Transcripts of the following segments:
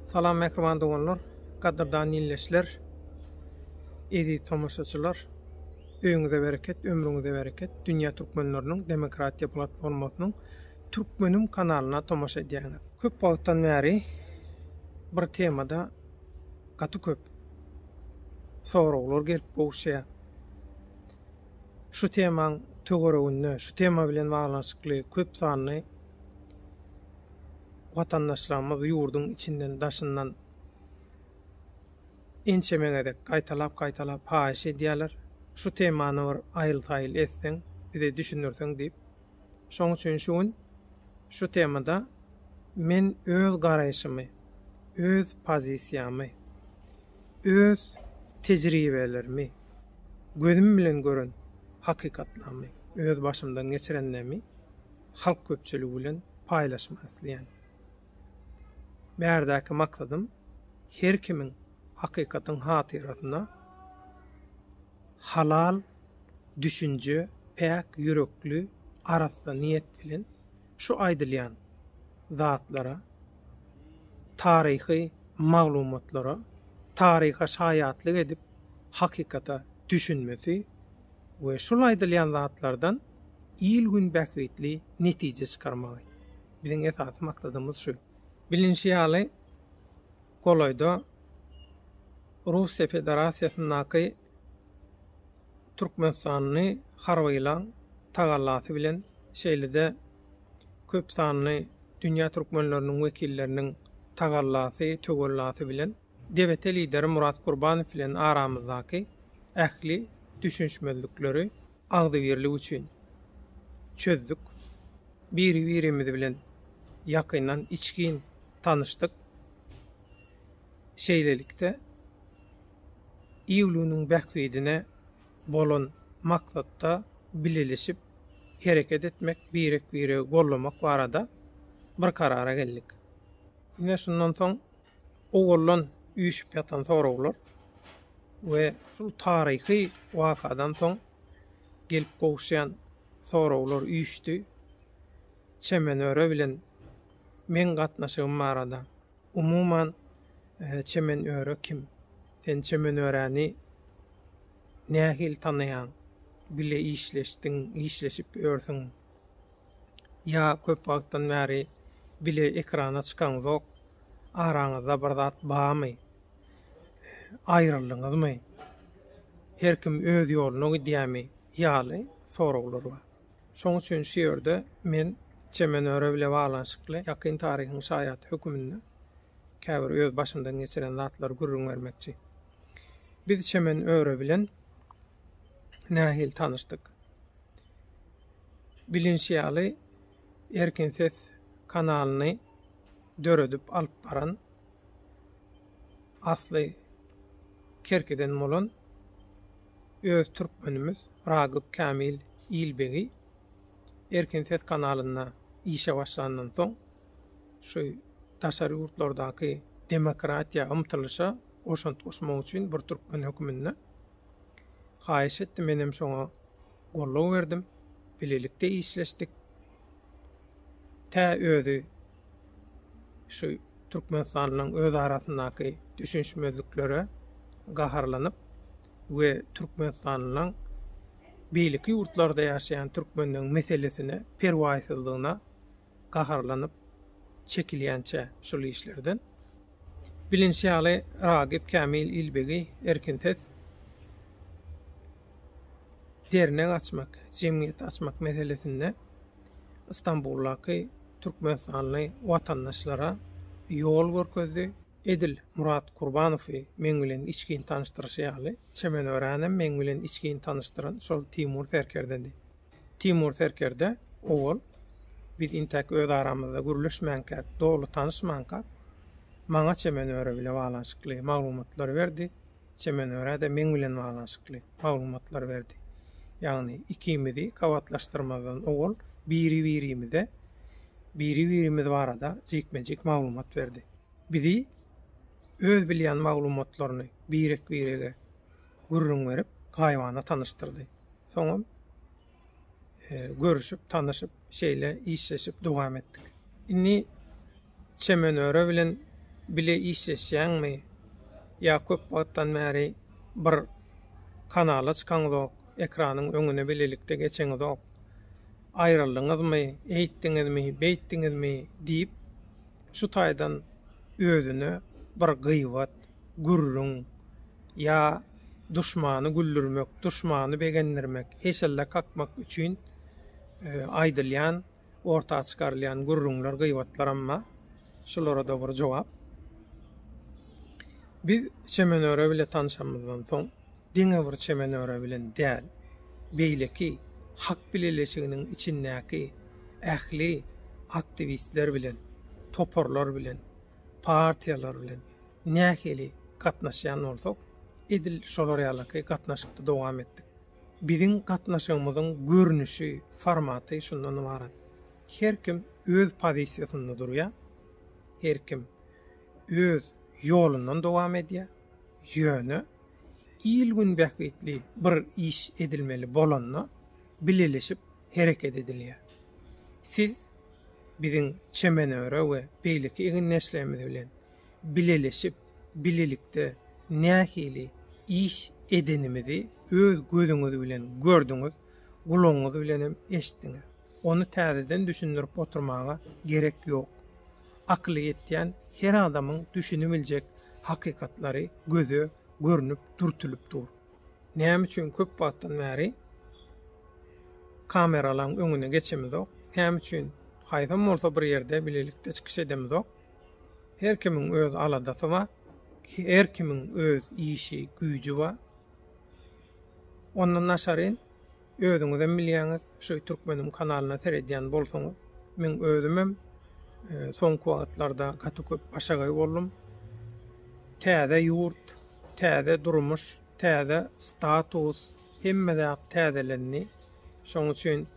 Salam mehriban doganlar, gaderdan dinleşler, edi tomoşaçylar, öňüňize bereket, ömrüňize bereket. Dünýä türkmenläriniň demokratiýa platformasynyň Türkmenim kanalyna tomoşa edýäňiz. Köp wagtdan bäri bir temada gaty köp soraglar gelip bolşýar. Şu temaň töwereginde, şu tema bilen baglanşykly köp sanly vatandaşlarymyz ýurdun içinden daşyndan ençemegede gaýtalap haýyş edýärler. Şu temany bir aýyl-taýyl etseň, bize düşünürseň diýip. Şoň üçin şu temada men öz garaýşymy, öz pozisiýamy, öz tejribelerimi, gözüm bilen gören hakykatlarmy, öz başymdan geçirenlerimi halk köpçüligi bilen paýlaşmak isleýän. Bärdäki maksadym her kimin hakykatyň hatyrasyna halal düşünje, pek yürekli, arasda niyet bilen şu aýdylýan zatlara, taryhy maglumatlara, taryha şaýatlyk edip hakykata düşünmesi we şol aýdylýan zatlardan ýyl gün bäkritli netije çykarmagy. Biziň esas maksadymyz şu. Bilinçli ýaly Koloýda Russiýa Federasiýasynyňky Türkmenistanyny harbylan tagallasy bilen şeýlede köp sanly dünýä türkmenleriniň wekilleriniň tagallasy, tögellasy bilen dewlet lideri Murat Gurbanow bilen aramyzdaky ähli düşünşmezlikleri agdybirlik üçin çözdük. Biri-birimiz bilen ýakyndan içgin tanıştık. Şeýlelikde iýulüniň bähridine bolan maksatda bileşip hereket etmek, biri gollamak barada bir karara geldik. Ine şundan soň o gollan üýşüp ýatan soraglar we şu taryhy wakadan soň gelip gowşaýan soraglar üýşdi. Çemenöre bilen men gatnaşygym barada. Umuman Çemenöre kim? Sen Çemenöräni nähil tanaýan, bile işleşip örsüň. Ya köp wagtdan bäri bile ekrana çykan zok, araňyzda bir zat barmy? Aýrylyňyzmy? Her kim öz ýoluny gidýärmi? Ýaly soraglar bar. Şoň üçin şu ýerde men Çemenöre bilen baglanşykly ýakyn taryhyň şaýat hökümini käbir öz başymdan geçiren zatlar gurrun vermekçi. Biz Çemenöre bilen nähil tanışdyk. Bilinçli ýaly Erkin Ses kanalyny döredip alyp baran asly Kerkeden bolan öz türkmenimiz Ragıp Kamil İlbegi Erkin Ses kanalyna işe başlandan soň şu taşary ýurtlardaky demokratiýa umtylşa oşant osmak üçin bir türkmen hökümine haýyş etdim. Menem şoňa gollaw berdim. Bilelikde işleşdik. Ta özü şu Türkmenistanyň öz arasyndaky düşünşmezliklere gaharlanyp we Türkmenistanyň beýleki ýurtlarda ýaşaýan türkmenliň meselesine perwaýsyzlygyna gaharlanyp çekilýänçe şol işlerden bilinçli ýaly Ragıp Kamil İlbegi Erkin Ses dernek açmak, jemgyýet açmak meselesinde İstanbul'daky Türkmenistanly watandaşlara ýol görkezdi. Edil Murat Gurbanowy men bilen içgin tanıştyrşýaly. Çemenöränem men bilen içgin tanıştyran şol Timur Serkerdendi. Timur Serkerde owal Biz intek öz aramyzda gürleşmänkä, dogly tanışmankä maňa çemenöre bile balanşykly maglumatlar berdi. Çemenöre de meň bilen balanşykly maglumatlar berdi. Ýagny ikimizi kawatlaşdyrmadan ogul biri-birimiz barada jekmejek maglumat berdi. Bizi öz bilýän maglumatlaryny birege gurrun berip gaýbana tanıştyrdy. Soňra görüşüp, tanışyp, şeýle işleşip dowam etdik. Inni çemenöre bilen bile işleşýänmi? Ya köp wagtdan bäri bir kanala çykaňyzok, ekranyň öňüne bilelikde geçeňizok. Aýryldyňyzmy, eýtdiňizmi, beýtdiňizmi diýip şu taýdan özüne bir gıýbat, gurrun ya düşmany güldürmek, düşmany begendirmek, heşelle kakmak üçin aýdylýan, ortağa çykarylýan gurrunlar, gıýbatlar, amma şolara da bir jogap. Biz çemenöre bile tanışamyzdan soň diňe bir çemenöre bilen däl, beýleki hak bileleşiginiň içindäki ähli aktivistler bilen, toporlar bilen, partiýalar bilen nähili gatnaşýan bolsak, edil şolar ýalyky gatnaşykda dowam etdik. Biziň gatnaşygymyzyň görnüşi, formaty şundan ibaret. Her kim öz pozisiýasynda durýar, her kim öz ýolundan dowam edýär. Ýöne ilgün bähgitli bir iş edilmeli bolanna bileleşip hereket edilýär. Siz biziň çemenöre we beýleki egin neslerimiz bilen bileleşip bilelikde nähili iş edenimizi öz gözüňiz bilen gördüňiz, gulaňyz bilen hem eşitdiňiz. Onu täzeden düşündirip oturmaga gerek ýok. Akly ýetýän her adamyň düşünebiljek hakykatlary göze görünüp durtulup dur. Näme üçin köp wagtdan bäri kameralaryň öňüne geçemizok. Näme üçin haýsam bolsa bir ýerde bilelikde çykyş edemizok. Her kimiň öz aladasy bar, her kimiň öz işi, güýji bar. Ondan naşaryn özüňiz bilýäňiz, şu Türkmenim kanalyna seredýän bolsaňyz, men özümem soňky wagtlarda gaty köp aşagaý boldum. Täze ýurt, täze durmuş, täze status, hemmede täzelenni. Şoň üçin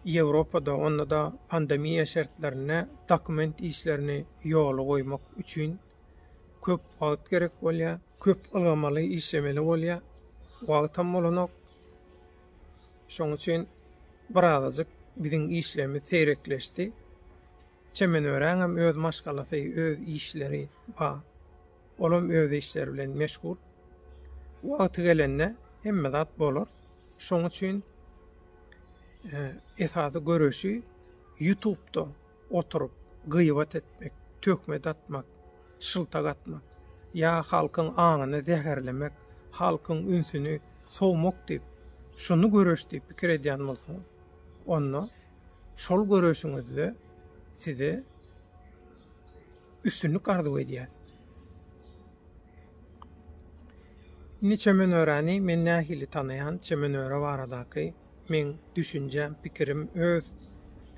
Ýewropada onda da pandemiýa şertlerine dokument işlerini ýoly goýmak üçin köp wagt gerek bolýar, köp ylgamaly işlemeli bolýar. Wagtam bolanok. Şoň üçin birazajyk biziň işlerimiz seýrekleşdi. Çemenöreň hem öz maşgalasy, öz işleri bar. Olam öz işleri bilen meşgul. Wagty gelende hemme zat bolar. Şoň üçin esasy görüşi YouTube'da oturup gıйbat etmek, tökmet atmak, şıltak atmak, ya halkyň aňyny zäherlemek, halkyň ünsüni sowmak diýip, şunu görüş diýip pikir edýän bolsaňyz, onda şol görüşiňizde size üstünlük arzu edýär. Ni çemenöreni men nähili tanayan çemenöre baradaky men düşünjem, pikirim, öz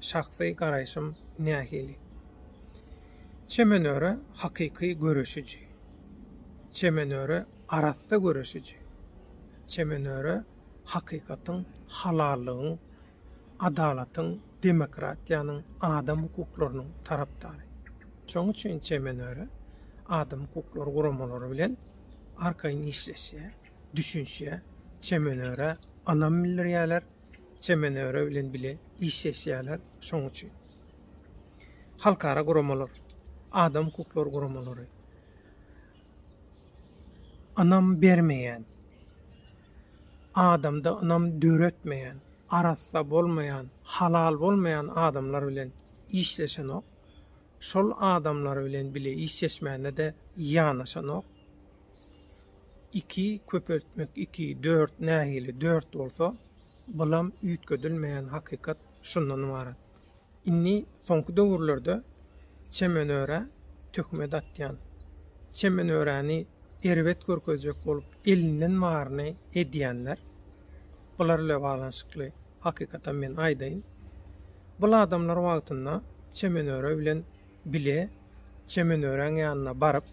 şahsy garaýşym nähili. Çemenöre hakyky görüşüji. Çemenöre arasda görüşüji. Çemenöre hakykatyň, halallygyň, adalatyň, demokratiýanyň, adam hukuklarynyň tarapdary. Şoň üçin çemenöre adam hukuklary guramalary bilen arkaýyn işleşýär, düşünşýär. Çemenöre anam bildirýärler, çemenöre bilen bile işleşýärler. Şoň üçin halkara guramalar, adam hukuklary guramalary anam bermeýän, adamda anam döretmeýän, arasda bolmayan, halal bolmayan adamlar bilen işleşen ok, şol adamlar bilen bile işleşmäne de ýanaşan ok. 2 köpeltmek, 2, 4, nähili 4 bolsa, bulam üýtgedilmeýän hakykat şundan ibaret. Inni soňky döwürlerde çemenöre tökmet atýan, çemenöreni erwet görkezjek bolup elinden barny edýänler, bular bilen balanşykly hakykatan men aýdaýyn. Bu adamlar wagtynda çemenöre bilen bile çemenöreň ýanyna baryp,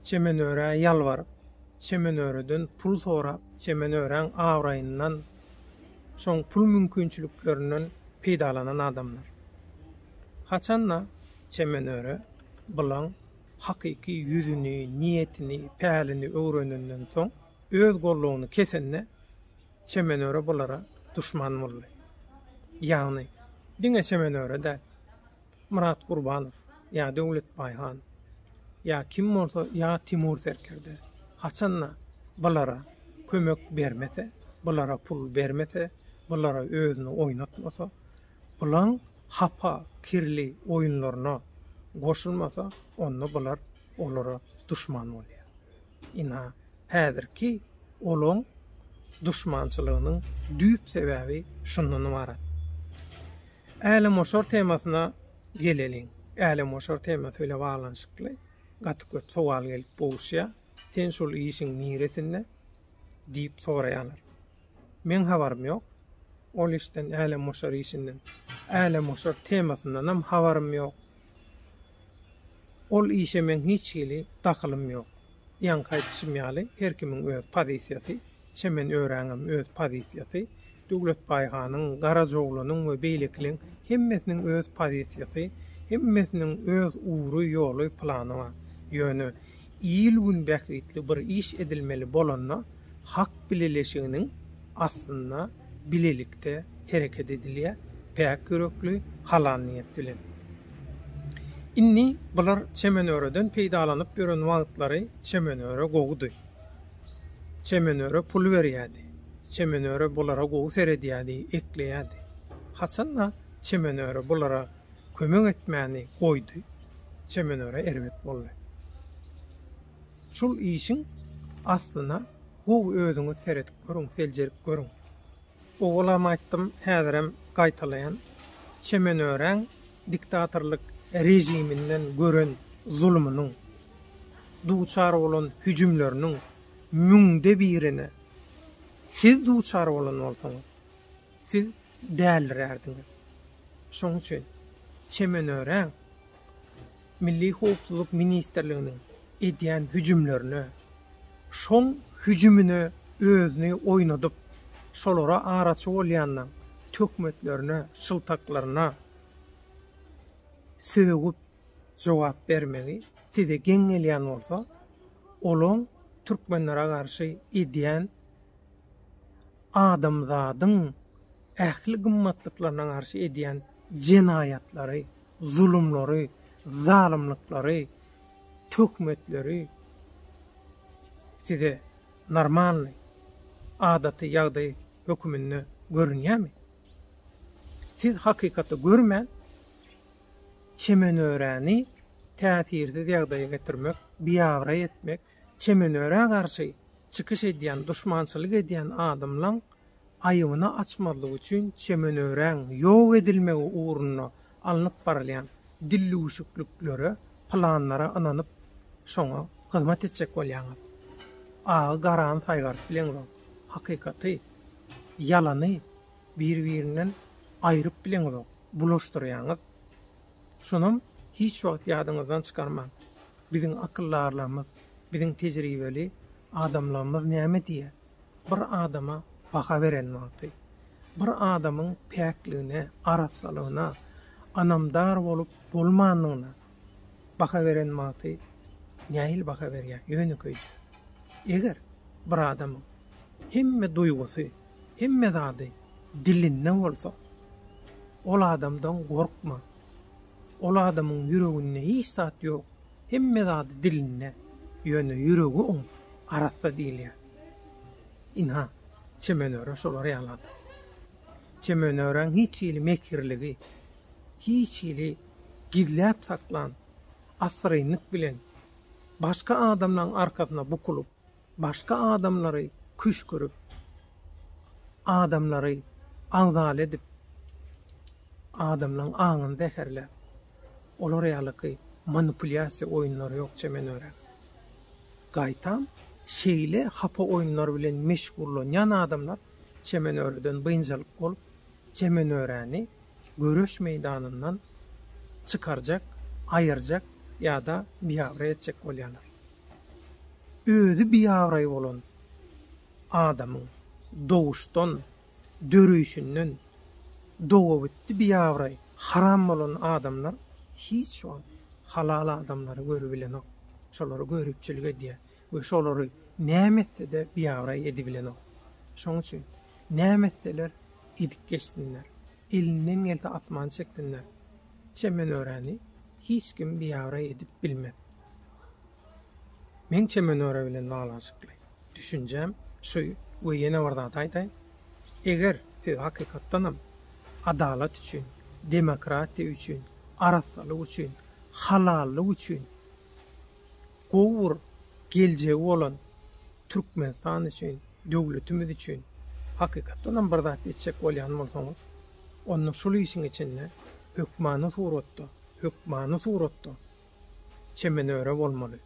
çemenöre ýalwaryp, çemenöreden pul sorap, çemenöreň awraýyndan şoň pul mümkinçiliklerinden peýdalanan adamlar. Haçanla çemenöre bulan hakyky ýüzüni, niýetini, pälini öwrenenden soň öz gollugyny kesenne çemenöre bulara duşman boldy. Ýagny diňe çemenöre däl. Murat Gurbanow, ýa Döwlet Baýhan, ýa kim bolsa, ýa Timur Serkerde haçanla bulara kömek bermese, bulara pul bermese, bulara özüni oýnatmasa, bulan hapa, kirli oýunlaryna goşulmasa, onda bular olara duşman bolýar. Ina häzirki olaň duşmançylygynyň düýp sebäbi şundan ibaret. Äle moşor temasyna geleliň. Äle moşor temasy ile baglanşykly gaty köp sowal gelip bolşýa, sen şol işiň niýetinde diýip soraýarlar. Men habarym ýok. Ol işden äle moşor işinden, äle moşor temasyndan hem habarym ýok. Ol işe men hiç hili dakylym ýok. Ýan kaýtşym ýaly, her kimiň öz pozisiýasy, çemen öwräňem öz pozisiýasy, Döwlet Baýhanyň, Garazoglunyň we beýlekliň hemmesiniň öz pozisiýasy, hemmesiniň öz uğru ýoly plany bar. Ýöne ýyl gün bähritli bir iş edilmeli bolanna hak bileleşiginiň aslynda bilelikde hereket edilýär, pek görekli halan niýet bilen. Inni bular çemenöreden peýdalanyp ýören wagtlary çemenöre gowdy. Çemenöre pul berýärdi. Çemenöre bulara gowy seredýärdi, ekleýärdi. Haçanla çemenöre bulara kömek etmäni goýdy. Çemenöre erbet boldy. Şol işiň aslynda gowy özüňiz seredip görüň, seljerip görüň. Oğulam aýtdym, häzirem gaýtalaýan çemenöreň diktatorlyk rejiminden gören zulmünyň, duçar bolan hüjümleriniň müňde birine siz duçar bolan bolsaňyz, siz däldirärdiňiz. Şoň üçin çemenöreň Milli Howpsuzlyk Ministrliginiň edýän hüjümlerini, şoň hüjümini özüni oýnadyp, şolara araçy bolýandan tökmetlerine, şyltaklaryna sögüp jogap bermegi size geňelýän bolsa, olaň türkmenlere garşy edýän adamzadyň ähli gymmatlyklaryna garşy edýän jenayatlary, zulümleri, zalimlikleri, tökmetleri size normal adaty ýagdaý hökümünde görünýärmi? Siz hakykatda görmän, çemenöräni täsirsiz ýagdaýa getirmek, biýabra etmek, çemenöre garşy çykyş edýän, duşmançylyk edýän adamlaň aýygyny açmalyk üçin çemenöräň ýok edilmegi uğruna alınıp baralýan dillüşüklüklere, planlara ynanyp şoňa hyzmat etjek bolýaňyz. Garan saýgar bilen hakykaty, ýalany bir-birinden aýryp bilen bulaşdyrýaňyz. Şonam hiç wagt ýadyňyzdan çykarman. Biziň akyllarlarymyz, biziň tejribeli adamlarymyz näme diýär? Bir adama baha beren wagty, bir adamyň päkligine, arassalygyna, anamdar bolup bolmanlygyna baha beren wagty nähil baha berýär? Ýöne köýdü. Eger bir adamyň hemme duýgusy, hemme zady dilinden bolsa, ol adamdan gorkma. Ol adamyň ýüreginde hiç zat ýok. Hemme zady diline, ýöne ýüregi oň arassa diýilýär. Inha çemenöre şolary ýalady. Çemenöreň hiç ýyly mekirligi, hiç ýyly gizläp saklan, asraýnyk bilen başga adamlaryň arkasyna bukulup, başga adamlary küş görüp, adamlary agzal edip, adamlaryň aňyny zäherläp, olar ýalyky manipulýasiýa oýunlary ýok çemenöre. Gaýtam, şeýle hapa oýunlary bilen meşgullanýan adamlar çemenöreden bynjalyk bolup, çemenöreni görüş meydanından çıkaracak, ayıracak ya da biýavra etjek bolýarlar. Özü biýawra bolan adamyň doğuşdan, dörüýüşinden doğup bitdi biýawra haram bolan adamlar hiç wagt halal adamlary görebilenok. Şolary görüpçilik edýär we şolary nämetde de biýawra edibilenok. Şoň üçin nämetdeler edip geçsinler. Elinden gelse atman çektinler. Çemen öräni hiç kim biýawra edip bilmez. Men çemen öre bilen baglanşykly. Düşünjem şu we ýene barda aýtaýyn. Eger siz hakykatdanam adalat üçin, demokratiýa üçin, arassalyk üçin, halallyk üçin gowur geljegi bolan Türkmenistan üçin, döwletimiz üçin hakykatdanam bir zat etjek bolýan bolsaňyz, onu şol işin içinde hökmany suratda çemen öre bolmaly.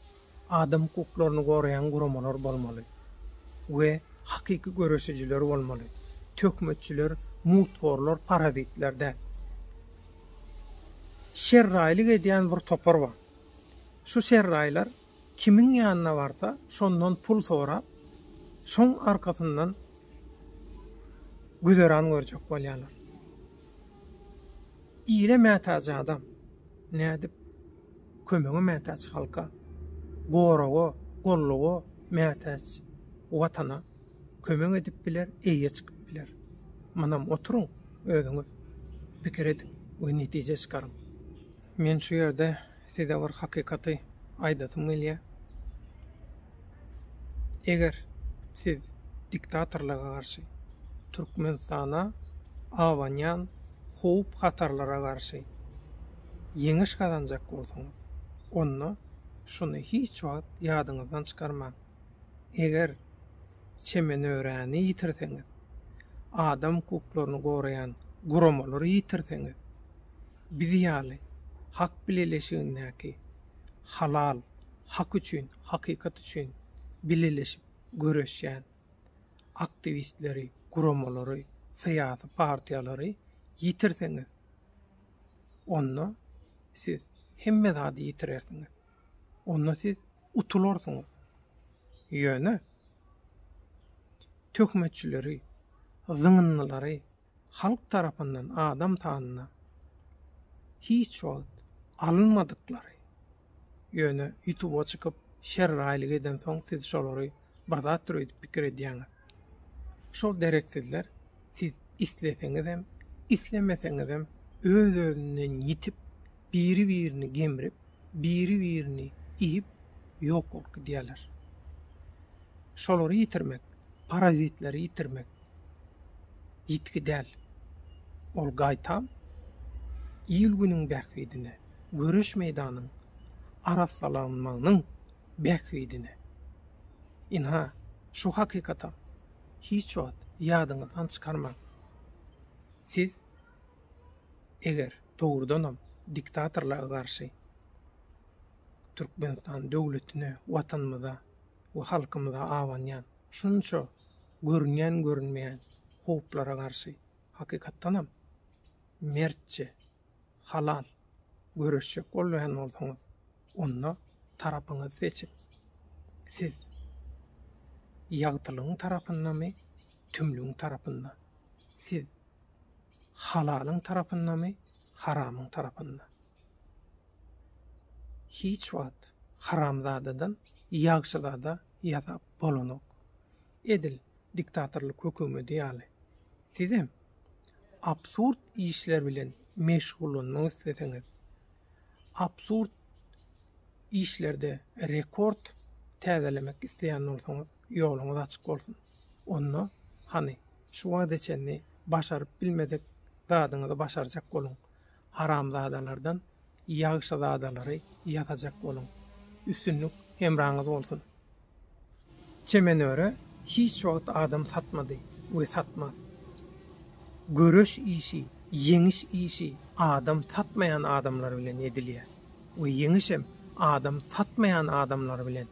Adam hukuklaryny gorayan guramalar bolmaly we hakyky görüşejiler bolmaly. Tökmetçiler, mutgorlar, parazitler. Şerraýlyk edýän bir topar bar. Şu şerraýlar kimin ýanyna barsa, şondan pul sorap, şoň arkasyndan güzeran görjek bolýarlar. İle mätäç adam nädip kömege mätäç halka, gorago, gollugo mätäç watana kömek edip biler, eýe çykyp biler. Manam oturuň, özüňiz pikir edin we netije çykaryň. Men şu ýerde size bir hakykaty aýdatym gelýär. Eger siz diktatorlara garşy Türkmenistana awanyan howp hatarlara garşy ýeňiş kazanjak bolsaňyz, onu şunu hiç wagt ýadyňyzdan çykarmaň. Eger çemen öräni ýitirseňiz, adam hukuklaryny gorayan guramalary ýitirseňiz, biz ýaly hak bileleşigindäki halal, hak üçin, hakykat üçin bileleşip göreşýän aktivistleri, guramalary, syýasy partiýalary ýitirseňiz, onu siz hemme zady ýitirersiniz. Onu siz utularsyňyz. Ýöne tökmetçileri, zıngınlıları halk tarafından adam tanına hiç wagt alınmadıkları ýöne YouTube'a çıkıp şerraýlyk eden soň siz şolary barda türedip pikir edýäňiz. Şol dereksizler siz isleseňiz hem, islemeseňiz hem öz-özünden ýitip, biri-birini gemrip, biri-birini iýip ýok bolup gidýärler. Şolary ýitirmek, parazitleri ýitirmek ýitki däl. Ol gaýtam ýyl günüň bähwidine, görüş meýdanyň arassalanmagynyň bähwidine. Inha şu hakykata hiç wagt ýadyňyzdan çykarmaň. Siz eger dogrudanam diktatorlara garşy Türkmenistan döwletine, watanymyza we halkymyza awanýan şunça görünýän görünmeýän howplara garşy hakykatdanam mertçe, halal görüşjek bolýan bolsaňyz, onu tarapyňyzy seçip, siz ýagtylyň tarapyndamy, tümlüň tarapynda, siz halalyň tarapyndamy, haramyň tarapynda. Hiç wagt haramzadadan ýagşyzada ýazap bolanok. Edil diktatorlyk hökümeti ýaly. Sizem absurd işler bilen meşgullanmak isteseňiz, absurd işlerde rekord täzelemek isteýän bolsaňyz, ýoluňyz açyk bolsun. Onu hani şu wadeçeni başaryp bilmedik zadyňyzy başarjak boluň. Haramzadalardan ýagşyzadalary ýatajak boluň. Üstünlük hemraňyz bolsun. Çemen öre hiç wagt adam satmady we satmaz. Görüş işi, yeňiş işi adam satmayan adamlar bilen edilýär. We yeňişem adam satmayan adamlar bilen.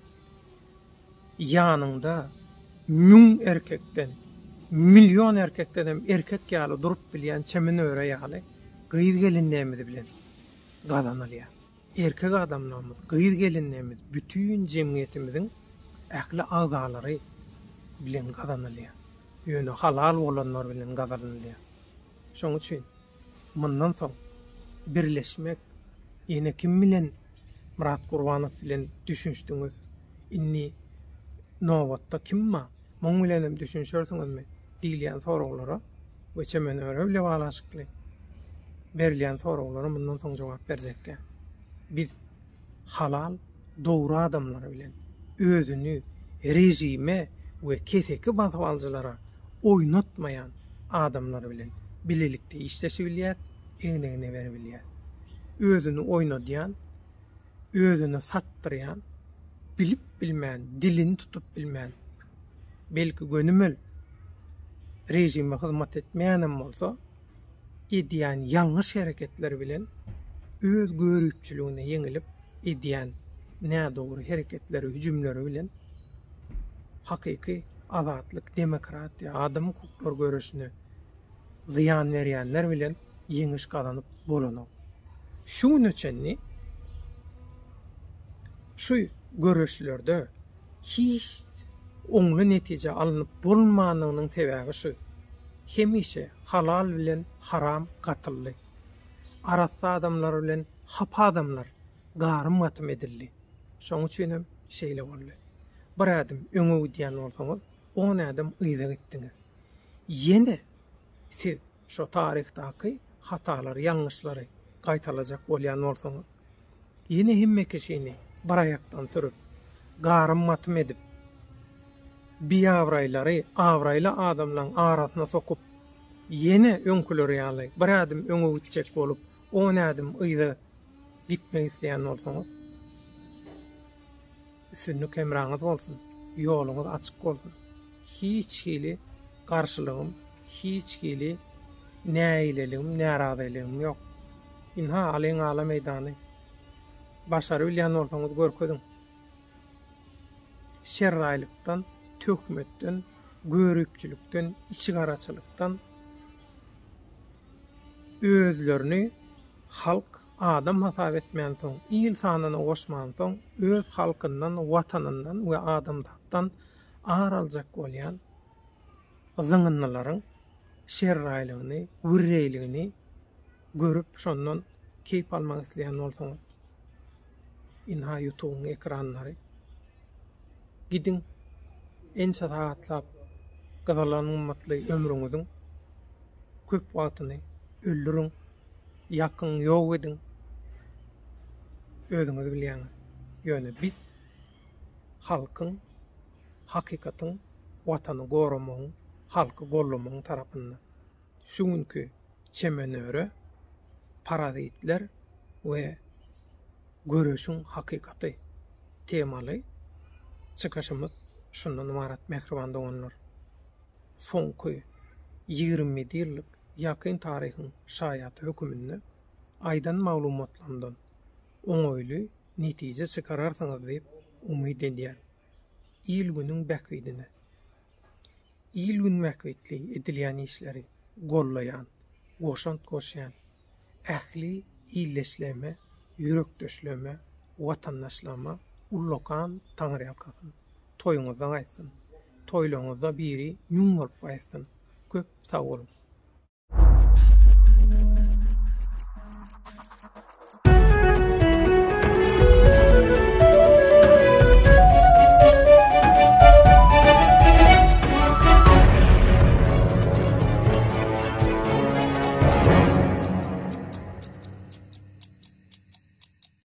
Ýanyňda müň erkekden, milyon erkekden erkek ýaly durup bilýän çemen öre ýaly gıyır gelinlerimiz bilen gazanalıyar. Erkek adamlarımız gıyır gelinlerimiz bütün cemiyetimizin ähli ağzalary bilen gazanalıyar. Ýöne halal bolanlar bilen gazanalıyar. Şoň üçin mundan soň birleşmek ýene kim bilen Murat Gurbanow bilen düşünýärdiňiz? Inni nowatda kimma? Muň bilenem düşünýärsiňizmi? Diýilýän soraglara we çemen öreble balaşykly berilýän soraglara mundan soň jogap berjekkä. Biz halal, dogry adamlar bilen özünü rejime we keseki batywaljylara oýnatmaýan adamlar bilen bilelikde işleşip bilýär, eňine berip bilýär. Özünü oýnadýan, özünü satdyrýan, bilip bilmän, dilini tutup bilmän, belki gönümel rejime hyzmat etmeýänem bolsa, edýän ýalňyş hereketler bilen öz görüpçülüğüne yeňilip edýän nädogry hereketleri, hüjümleri bilen hakyky azatlyk, demokratiýa, adam hukuklar görüşine ziyan berýänler bilen yeňiş gazanyp bolanok. Şuň üçin şu görüşlerde hiç oňly netije alınıp bolmanynyň sebäbi şu. Hemişe halal bilen haram gatylly. Arasda adamlar bilen hap adamlar garym gatym edildi. Şoň üçin hem şeýle boldy. Bir adam öňe gidýän bolsaňyz, on adam ýyza gitdiňiz. Ýene siz şu tarihdaky hatalar, ýalňyşlary gaýtalajak bolýan bolsaňyz, ýene hemme kişini bir ayakdan sürüp, garym gatym edip, biýavraylary, awraýla adamlaryň arasyna sokup, ýene öňküleri ýaly, bir adam öňe gitjek bolup, on adam ýyza gitmek isleýän bolsaňyz, sizin kemraňyz bolsun, ýoluňyz açyk bolsun. Hiç hili karşılığım, hiç hili näýleligim, närazyligim ýok. Inha alyň ala meýdany başary bilýän bolsaňyz görkezin. Şerraýlykdan, töhmetden, görüpçülükden, içigaraçylykdan özlerini halk adam hasap etmeýän soň, il sanyna goşman soň öz halkyndan, watanyndan we adamdan araljak bolýan zyňynlaryň şerraýlygyny, gürreýligini görüp şondan keyip almak isleýän bolsaňyz, inha YouTube'un ekranlary gidin en sahatlap gazalanmaly ömrüňiziň köp wagtyny öldürüň, yakın ýok edin. Özüňiz bilýäňiz. Ýöne biz halkyň, hakikatyň, watany gorumaň, halky gollamaň tarapyndan şuňky çemenöre parazitler we görüşüň hakikaty temaly çykaşymyz şundan ibaret mehriban doganlar. Soňky 20 ýyllyk ýakyn taryhyň şaýaty höküminde aýdan maglumatlandan oňoýly netije çykararsyňyz diýip umyt edýär. Il günüň bäkwidine, il gün bäkwitli edilýän işleri gollaýan, goşant goşýan, ähli illeşleme, ýürekdeşleme, watandaşlama ullokan taňry ýakasyn. Toýuňyzdan aýtsyn. Toýlaryňyzda biri ňuň bolup aýtsyn. Köp sag bolun.